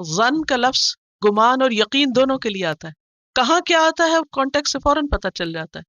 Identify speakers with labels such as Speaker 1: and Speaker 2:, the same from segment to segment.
Speaker 1: ظن کا لفظ گمان اور یقین دونوں کے لیے آتا ہے. کہاں کیا آتا ہے کانٹیکٹ سے فوراً پتہ چل جاتا ہے.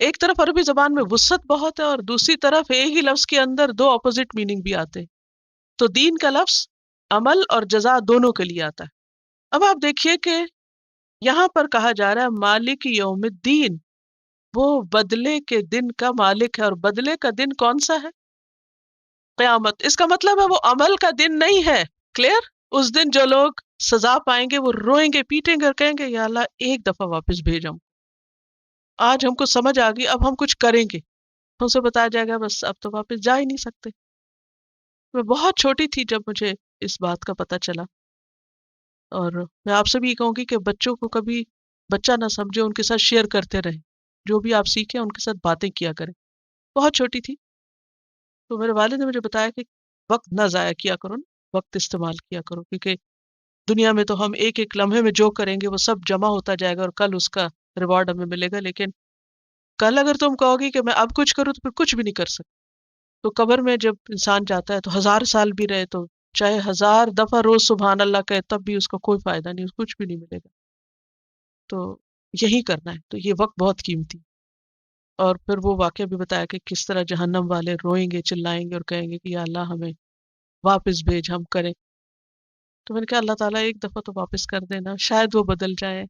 Speaker 1: ایک طرف عربی زبان میں وسعت بہت ہے اور دوسری طرف ایک ہی لفظ کے اندر دو اپوزٹ میننگ بھی آتے ہیں. تو دین کا لفظ عمل اور جزا دونوں کے لیے آتا ہے. اب آپ دیکھیے کہ یہاں پر کہا جا رہا ہے مالک یوم الدین، وہ بدلے کے دن کا مالک ہے. اور بدلے کا دن کون سا ہے؟ قیامت. اس کا مطلب ہے وہ عمل کا دن نہیں ہے. کلیئر؟ اس دن جو لوگ سزا پائیں گے وہ روئیں گے پیٹیں گے اور کہیں گے یا اللہ ایک دفعہ واپس بھیج ہم. آج ہم کو سمجھ آ گئی، اب ہم کچھ کریں گے. ہم سے بتایا جائے گا بس اب تو واپس جا ہی نہیں سکتے. میں بہت چھوٹی تھی جب مجھے اس بات کا پتہ چلا. اور میں آپ سے بھی یہ کہوں گی کہ بچوں کو کبھی بچہ نہ سمجھے، ان کے ساتھ شیئر کرتے رہیں. جو بھی آپ سیکھیں ان کے ساتھ باتیں کیا کریں. بہت چھوٹی تھی تو میرے والد نے مجھے بتایا کہ وقت نہ ضائع کیا کرو نا، وقت استعمال کیا کرو، کیونکہ دنیا میں تو ہم ایک ایک لمحے میں جو کریں گے وہ سب جمع ہوتا جائے گا اور کل اس کا ریوارڈ ہمیں ملے گا. لیکن کل اگر تم کہو گی کہ میں اب کچھ کروں تو پھر کچھ بھی نہیں کر سکتے. تو قبر میں جب انسان جاتا ہے تو 1000 سال بھی رہے تو چاہے 1000 دفعہ روز سبحان اللہ کہے تب بھی اس کو کوئی فائدہ نہیں، کچھ بھی نہیں ملے گا. تو یہی کرنا ہے. تو یہ وقت بہت قیمتی. اور پھر وہ واقعہ بھی بتایا کہ کس طرح جہنم والے روئیں گے چلائیں گے اور کہیں گے کہ یا اللہ ہمیں واپس بھیج، ہم کریں. تو میں نے کہا اللہ تعالیٰ ایک دفعہ تو واپس کر دینا، شاید وہ بدل جائے.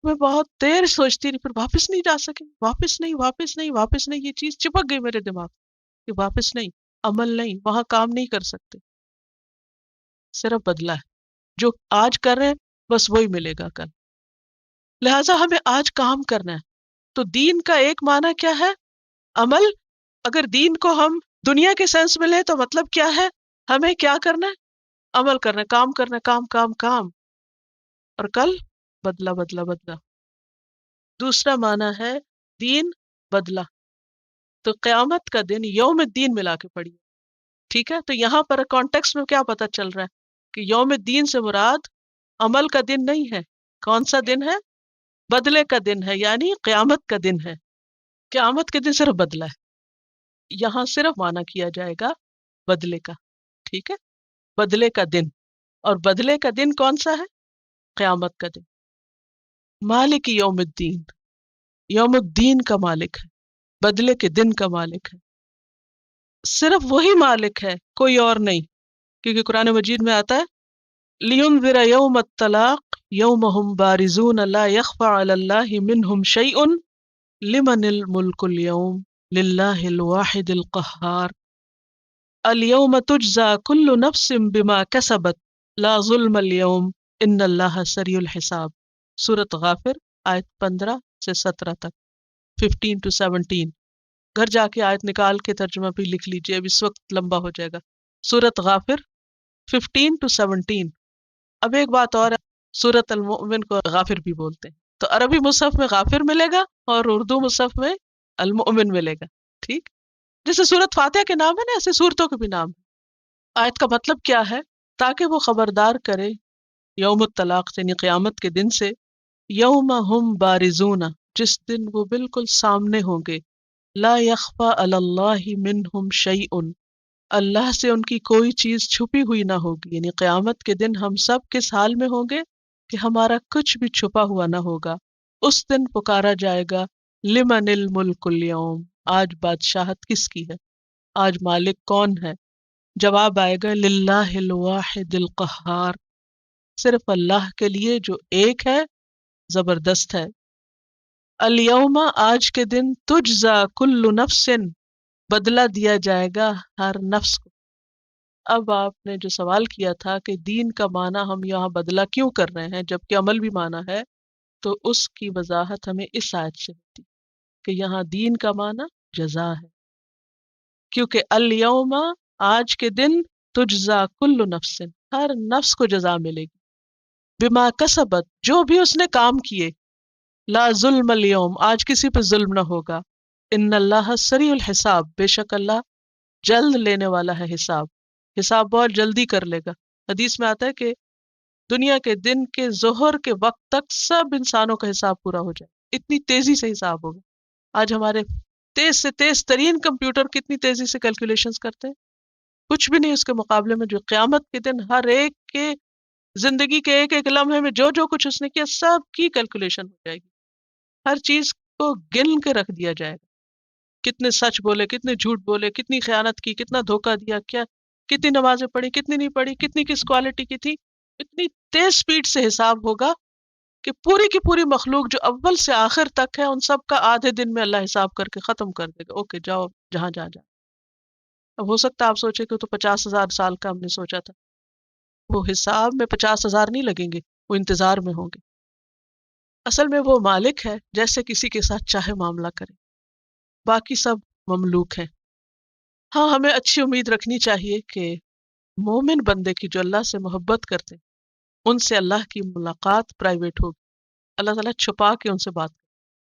Speaker 1: میں بہت دیر سوچتی رہی، پھر واپس نہیں جا سکے، واپس نہیں واپس نہیں واپس نہیں. یہ چیز چپک گئی میرے دماغ کہ واپس نہیں، عمل نہیں، وہاں کام نہیں کر سکتے. صرف بدلہ ہے. جو آج کر رہے ہیں بس وہی ملے گا کل. لہٰذا ہمیں آج کام کرنا ہے. تو دین کا ایک معنی کیا ہے؟ عمل. اگر دین کو ہم دنیا کے سینس میں لیں تو مطلب کیا ہے؟ ہمیں کیا کرنا ہے؟ عمل کرنا ہے، کام کرنا ہے، کام کام کام. اور کل بدلہ بدلہ بدلہ. دوسرا معنی ہے دین بدلہ. تو قیامت کا دن یوم الدین ملا کے پڑھیے. ٹھیک ہے؟ تو یہاں پر کانٹیکس میں کیا پتہ چل رہا ہے کہ یوم الدین سے مراد عمل کا دن نہیں ہے. کون سا دن ہے؟ بدلے کا دن ہے، یعنی قیامت کا دن ہے. قیامت کے دن صرف بدلہ ہے. یہاں صرف معنی کیا جائے گا بدلے کا. ٹھیک ہے؟ بدلے کا دن. اور بدلے کا دن کون سا ہے؟ قیامت کا دن. مالک یوم الدین، یوم الدین کا مالک ہے، بدلے کے دن کا مالک ہے. صرف وہی مالک ہے، کوئی اور نہیں. کیونکہ قرآن مجید میں آتا ہے لِيُنذِرَ يَوْمَ الطَّلَاقِ يَوْمَ هُمْ بَارِزُونَ لَا يَخْفَى عَلَى اللَّهِ مِنْهُمْ شَيْءٌ لِمَنِ الْمُلْكُ الْيَوْمِ لِلَّهِ الْوَاحِدِ الْقَهَّارِ الْيَوْمَ تُجْزَى كُلُّ نَفْسٍ بِمَا كَسَبَتْ لَا ظُلْمَ الْيَوْمِ إِنَّ اللَّهَ سَرِيعُ الْحِسَابِ. سورۃ غافر آیت 15 سے 17 تک، 15 to 17. گھر جا کے آیت نکال کے ترجمہ بھی لکھ لیجئے، اب اس وقت لمبا ہو جائے گا. سورۃ غافر 15 to 17. اب ایک بات اور ہے، سورۃ المؤمن کو غافر بھی بولتے ہیں. تو عربی مصحف میں غافر ملے گا اور اردو مصحف میں المؤمن ملے گا. ٹھیک؟ جیسے سورۃ فاتحہ کے نام ہے نا، ایسے سورتوں کے بھی نام ہے. آیت کا مطلب کیا ہے؟ تاکہ وہ خبردار کرے یوم الطلاق یعنی قیامت کے دن سے، یوم ہم بارزون، جس دن وہ بالکل سامنے ہوں گے، لا یخفی علی اللہ منہم شیء، اللہ سے ان کی کوئی چیز چھپی ہوئی نہ ہوگی. یعنی قیامت کے دن ہم سب کس حال میں ہوں گے کہ ہمارا کچھ بھی چھپا ہوا نہ ہوگا. اس دن پکارا جائے گا لمن الملک اليوم، آج بادشاہت کس کی ہے، آج مالک کون ہے؟ جواب آئے گا للہ الواحد القہار، صرف اللہ کے لیے جو ایک ہے، زبردست ہے. الیوم، آج کے دن، تجزا کل نفس، بدلہ دیا جائے گا ہر نفس کو. اب آپ نے جو سوال کیا تھا کہ دین کا معنی ہم یہاں بدلہ کیوں کر رہے ہیں جبکہ عمل بھی معنی ہے، تو اس کی وضاحت ہمیں اس آیت سے ہوتی کہ یہاں دین کا معنی جزا ہے. کیونکہ الیوم، آج کے دن، تجزا کل نفس، ہر نفس کو جزا ملے گی، بما کسبت، جو بھی اس نے کام کیے، لا ظلم اليوم، آج کسی پہ ظلم نہ ہوگا، ان اللہ سریع الحساب، بے شک اللہ جلد لینے والا ہے حساب، حساب بہت جلدی کر لے گا. حدیث میں آتا ہے کہ دنیا کے دن کے ظہر کے وقت تک سب انسانوں کا حساب پورا ہو جائے، اتنی تیزی سے حساب ہوگا. آج ہمارے تیز سے تیز ترین کمپیوٹر کتنی تیزی سے کیلکولیشنز کرتے ہیں، کچھ بھی نہیں اس کے مقابلے میں جو قیامت کے دن ہر ایک کے زندگی کے ایک ایک لمحے میں جو جو کچھ اس نے کیا سب کی کیلکولیشن ہو جائے گی. ہر چیز کو گن کے رکھ دیا جائے گا. کتنے سچ بولے، کتنے جھوٹ بولے، کتنی خیانت کی، کتنا دھوکہ دیا، کیا کتنی نمازیں پڑھی، کتنی نہیں پڑھی، کتنی کس کوالٹی کی تھی. اتنی تیز سپیڈ سے حساب ہوگا کہ پوری کی پوری مخلوق جو اول سے آخر تک ہے ان سب کا آدھے دن میں اللہ حساب کر کے ختم کر دے گا. اوکے جاؤ جہاں جہاں جا. اب ہو سکتا ہے آپ سوچے کہ تو 50,000 سال کا ہم نے سوچا تھا. وہ حساب میں 50,000 نہیں لگیں گے، وہ انتظار میں ہوں گے. اصل میں وہ مالک ہے، جیسے کسی کے ساتھ چاہے معاملہ کرے. باقی سب مملوک ہیں. ہاں ہمیں اچھی امید رکھنی چاہیے کہ مومن بندے کی جو اللہ سے محبت کرتے ہیں ان سے اللہ کی ملاقات پرائیویٹ ہوگی. اللہ تعالیٰ چھپا کے ان سے بات کرے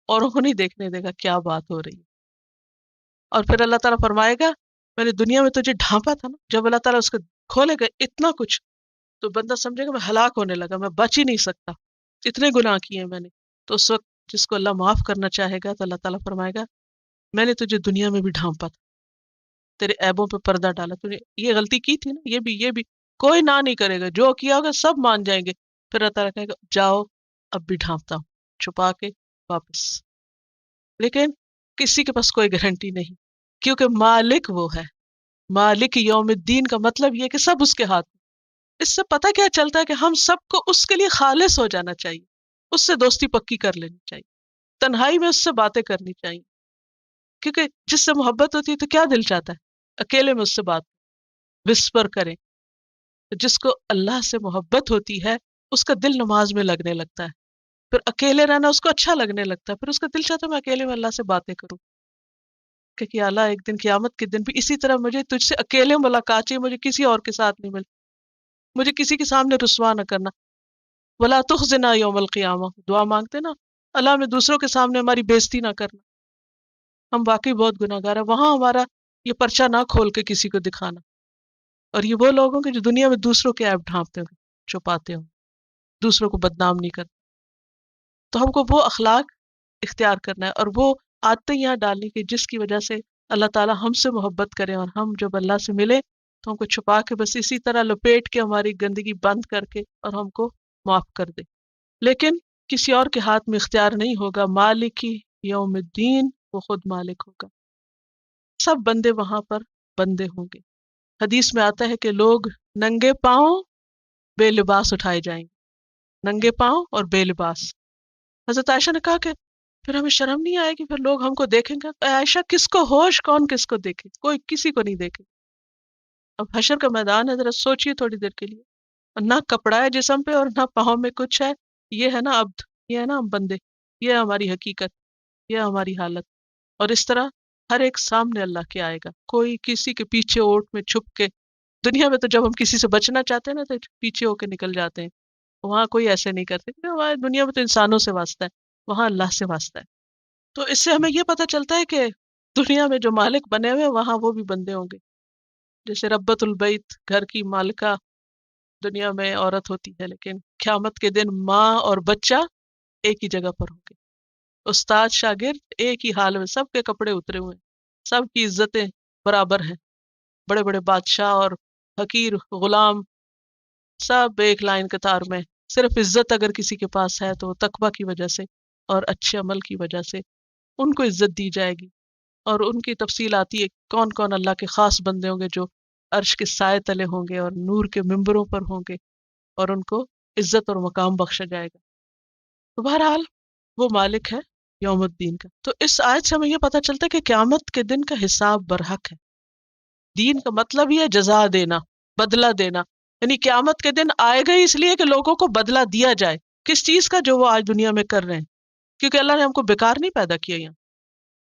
Speaker 1: اور انہیں نہیں دیکھنے دے گا کیا بات ہو رہی ہے. اور پھر اللہ تعالیٰ فرمائے گا میں نے دنیا میں تجھے ڈھانپا تھا نا. جب اللہ تعالیٰ اس کو کھولے گا اتنا کچھ تو بندہ سمجھے گا میں ہلاک ہونے لگا، میں بچ ہی نہیں سکتا، اتنے گناہ کیے ہیں میں نے. تو اس وقت جس کو اللہ معاف کرنا چاہے گا تو اللہ تعالیٰ فرمائے گا میں نے تجھے دنیا میں بھی ڈھانپا تھا، تیرے عیبوں پہ پردہ ڈالا، تو نے یہ غلطی کی تھی نا، یہ بھی کوئی نہ نہیں کرے گا، جو کیا ہوگا سب مان جائیں گے. پھر اللہ تعالیٰ کہے گا جاؤ اب بھی ڈھانپتا ہوں، چھپا کے واپس. لیکن کسی کے پاس کوئی گارنٹی نہیں، کیونکہ مالک وہ ہے. مالک یوم الدین کا مطلب یہ ہے کہ سب اس کے ہاتھ میں. اس سے پتہ کیا چلتا ہے کہ ہم سب کو اس کے لیے خالص ہو جانا چاہیے، اس سے دوستی پکی کر لینی چاہیے، تنہائی میں اس سے باتیں کرنی چاہیے. کیونکہ جس سے محبت ہوتی ہے تو کیا دل چاہتا ہے اکیلے میں اس سے بات وسپر کریں. جس کو اللہ سے محبت ہوتی ہے اس کا دل نماز میں لگنے لگتا ہے، پھر اکیلے رہنا اس کو اچھا لگنے لگتا ہے، پھر اس کا دل چاہتا ہے میں اکیلے میں اللہ سے باتیں کروں کہ اللہ ایک دن قیامت کے دن بھی اسی طرح مجھے تجھ سے اکیلے ملاقات چاہیے، مجھے کسی اور کے ساتھ نہیں مل، مجھے کسی کے سامنے رسوا نہ کرنا. ولا تخزنا یوم القیامہ دعا مانگتے نا، اللہ میں دوسروں کے سامنے ہماری بےزتی نہ کرنا. ہم واقعی بہت گناہ گار ہیں، وہاں ہمارا یہ پرچہ نہ کھول کے کسی کو دکھانا. اور یہ وہ لوگ ہوں کہ جو دنیا میں دوسروں کے عیب ڈھانپتے ہوں، چھپاتے ہوں، دوسروں کو بدنام نہیں کرتے. تو ہم کو وہ اخلاق اختیار کرنا ہے اور وہ عادتیں یہاں ڈالنی کہ جس کی وجہ سے اللہ تعالیٰ ہم سے محبت کرے، اور ہم جب اللہ سے ملے تو ہم کو چھپا کے بس اسی طرح لپیٹ کے ہماری گندگی بند کر کے اور ہم کو معاف کر دے. لیکن کسی اور کے ہاتھ میں اختیار نہیں ہوگا. مالک ہی یوم الدین، وہ خود مالک ہوگا. سب بندے وہاں پر بندے ہوں گے. حدیث میں آتا ہے کہ لوگ ننگے پاؤں بے لباس اٹھائے جائیں گے، ننگے پاؤں اور بے لباس. حضرت عائشہ نے کہا کہ پھر ہمیں شرم نہیں آئے گی، پھر لوگ ہم کو دیکھیں گے. اے عائشہ کس کو ہوش، کون کس کو دیکھے؟ کوئی کسی کو نہیں دیکھے. اب حشر کا میدان ہے، ذرا سوچئے تھوڑی دیر کے لیے. اور نہ کپڑا ہے جسم پہ اور نہ پاؤں میں کچھ ہے. یہ ہے نا عبد، یہ ہے نا ہم بندے، یہ ہے ہماری حقیقت، یہ ہے ہماری حالت. اور اس طرح ہر ایک سامنے اللہ کے آئے گا، کوئی کسی کے پیچھے اوٹ میں چھپ کے. دنیا میں تو جب ہم کسی سے بچنا چاہتے ہیں نا تو پیچھے ہو کے نکل جاتے ہیں، وہاں کوئی ایسے نہیں کرتے کیونکہ ہمارے دنیا میں تو انسانوں سے واسطہ ہے، وہاں اللہ سے واسطہ ہے. تو اس سے ہمیں یہ پتہ چلتا ہے کہ دنیا میں جو مالک بنے ہوئے وہاں وہ بھی بندے ہوں گے. جیسے ربۃ البیت گھر کی مالکہ دنیا میں عورت ہوتی ہے، لیکن قیامت کے دن ماں اور بچہ ایک ہی جگہ پر ہوں گے. استاد شاگرد ایک ہی حال میں، سب کے کپڑے اترے ہوئے ہیں، سب کی عزتیں برابر ہیں. بڑے بڑے بادشاہ اور حقیر غلام سب ایک لائن قطار میں. صرف عزت اگر کسی کے پاس ہے تو تقویٰ کی وجہ سے اور اچھے عمل کی وجہ سے ان کو عزت دی جائے گی. اور ان کی تفصیل آتی ہے کون کون اللہ کے خاص بندے ہوں گے جو عرش کے سائے تلے ہوں گے اور نور کے ممبروں پر ہوں گے اور ان کو عزت اور مقام بخشا جائے گا. تو بہرحال وہ مالک ہے یوم الدین کا. تو اس آیت سے ہمیں یہ پتہ چلتا ہے کہ قیامت کے دن کا حساب برحق ہے. دین کا مطلب یہ ہے جزا دینا، بدلہ دینا. یعنی قیامت کے دن آئے گا اس لیے کہ لوگوں کو بدلہ دیا جائے. کس چیز کا؟ جو وہ آج دنیا میں کر رہے ہیں، کیونکہ اللہ نے ہم کو بیکار نہیں پیدا کیا. یہاں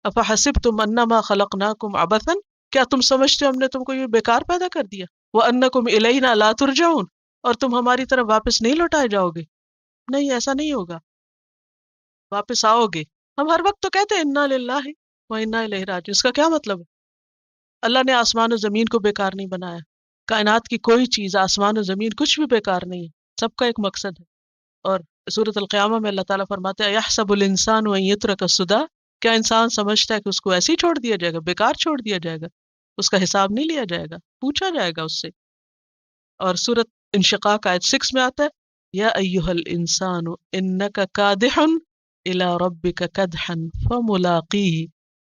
Speaker 1: افحسبتم انما خلقناکم عبثا، کیا تم سمجھتے ہو ہم نے تم کو یہ بیکار پیدا کر دیا؟ وانکم الینا لا ترجعون، اور تم ہماری طرف واپس نہیں لوٹائے جاؤ گے. نہیں، ایسا نہیں ہوگا، واپس آؤ گے. ہم ہر وقت تو کہتے ہیں انا للہ و انا الیہ راجعون. اس کا کیا مطلب ہے؟ اللہ نے آسمان و زمین کو بیکار نہیں بنایا. کائنات کی کوئی چیز، آسمان و زمین کچھ بھی بیکار نہیں ہے، سب کا ایک مقصد ہے. اور سورۃ القیامہ میں اللہ تعالیٰ فرماتے ہیں یحسب الانسان ان یترک سدی، کیا انسان سمجھتا ہے کہ اس کو ایسے ہی چھوڑ دیا جائے گا، بیکار چھوڑ دیا جائے گا؟ اس کا حساب نہیں لیا جائے گا، پوچھا جائے گا اس سے. اور سورۃ انشقاق آیت 6 میں آتا ہے، یا ایہا الانسان انک کادح الی ربک کدحا فملاقیہ،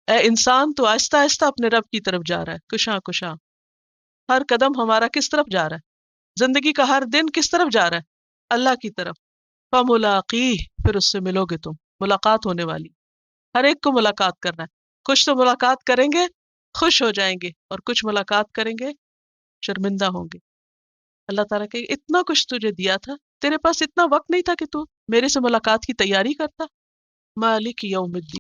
Speaker 1: اے انسان تو آہستہ آہستہ اپنے رب کی طرف جا رہا ہے، کشاں کشاں۔ ہر قدم ہمارا کس طرف جا رہا ہے؟ زندگی کا ہر دن کس طرف جا رہا ہے؟ اللہ کی طرف۔ فملاقیہ، پھر اس سے ملو گے تم، ملاقات ہونے والی، ہر ایک کو ملاقات کرنا ہے۔ کچھ تو ملاقات کریں گے خوش ہو جائیں گے، اور کچھ ملاقات کریں گے شرمندہ ہوں گے۔ اللہ تعالیٰ کہ اتنا کچھ تجھے دیا تھا، تیرے پاس اتنا وقت نہیں تھا کہ تو میرے سے ملاقات کی تیاری کرتا؟ مالک یوم الدین۔